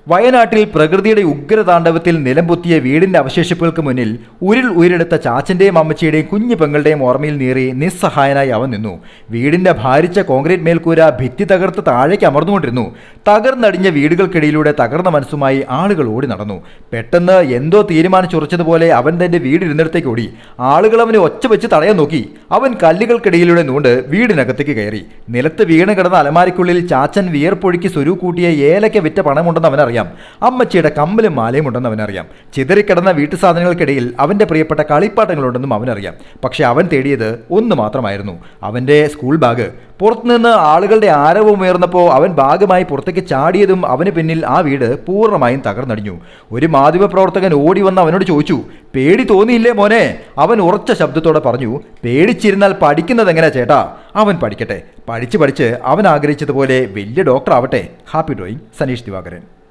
വയനാട്ടിൽ പ്രകൃതിയുടെ ഉഗ്രതാണ്ഡവത്തിൽ നിലംപൊത്തിയ വീടിന്റെ അവശേഷിപ്പുകൾക്ക് മുന്നിൽ ഉരുളെടുത്ത ചാച്ചന്റെയും അമ്മച്ചിയുടെയും കുഞ്ഞു പെങ്ങളുടെയും ഓർമ്മയിൽ നീറി നിസ്സഹായനായി അവൻ നിന്നു. വീടിന്റെ ഭാരിച്ച കോൺക്രീറ്റ് മേൽക്കൂര ഭിത്തി തകർത്ത് താഴേക്ക് അമർന്നുകൊണ്ടിരുന്നു. തകർന്നടിഞ്ഞ വീടുകൾക്കിടയിലൂടെ തകർന്ന മനസ്സുമായി ആളുകൾ ഓടി നടന്നു. പെട്ടെന്ന് എന്തോ തീരുമാനിച്ചുറച്ചതുപോലെ അവൻ തന്റെ വീടിരുന്നിടത്തേക്ക് ഓടി. ആളുകൾ അവനെ ഒച്ച വെച്ച് തടയാൻ നോക്കി. അവൻ കല്ലുകൾക്കിടയിലൂടെ നൂണ്ട് വീടിനകത്തേക്ക് കയറി. നിലത്ത് വീണ് കിടന്ന അലമാരിക്കുള്ളിൽ ചാച്ചൻ വിയർപ്പൊഴുക്കി സ്വരൂക്കൂട്ടിയ ഏലയ്ക്ക വിറ്റ പണമുണ്ടെന്ന് അവനറിയാം. അമ്മച്ചിയുടെ കമ്മലും മാലയും ഉണ്ടെന്ന് അവനറിയാം. ചിതറിക്കിടന്ന വീട്ടുസാധനങ്ങൾക്കിടയിൽ അവന്റെ പ്രിയപ്പെട്ട കളിപ്പാട്ടങ്ങളുണ്ടെന്നും അവനറിയാം. പക്ഷെ അവൻ തേടിയത് ഒന്ന് മാത്രമായിരുന്നു, അവന്റെ സ്കൂൾ ബാഗ്. പുറത്തുനിന്ന് ആളുകളുടെ ആരവം ഉയർന്നപ്പോൾ അവൻ ബാഗുമായി പുറത്തേക്ക് ചാടിയതും അവന് പിന്നിൽ ആ വീട് പൂർണ്ണമായും തകർന്നടിഞ്ഞു. ഒരു മാധ്യമപ്രവർത്തകൻ ഓടി വന്ന് അവനോട് ചോദിച്ചു, പേടി തോന്നിയില്ലേ മോനെ? അവൻ ഉറച്ച ശബ്ദത്തോടെ പറഞ്ഞു, പേടിച്ചിരുന്നാൽ പഠിക്കുന്നത് എങ്ങനെയാ ചേട്ടാ? അവൻ പഠിക്കട്ടെ. പഠിച്ച് അവൻ ആഗ്രഹിച്ചതുപോലെ വലിയ ഡോക്ടർ ആവട്ടെ. Happy drawing, Saneesh Divakaran.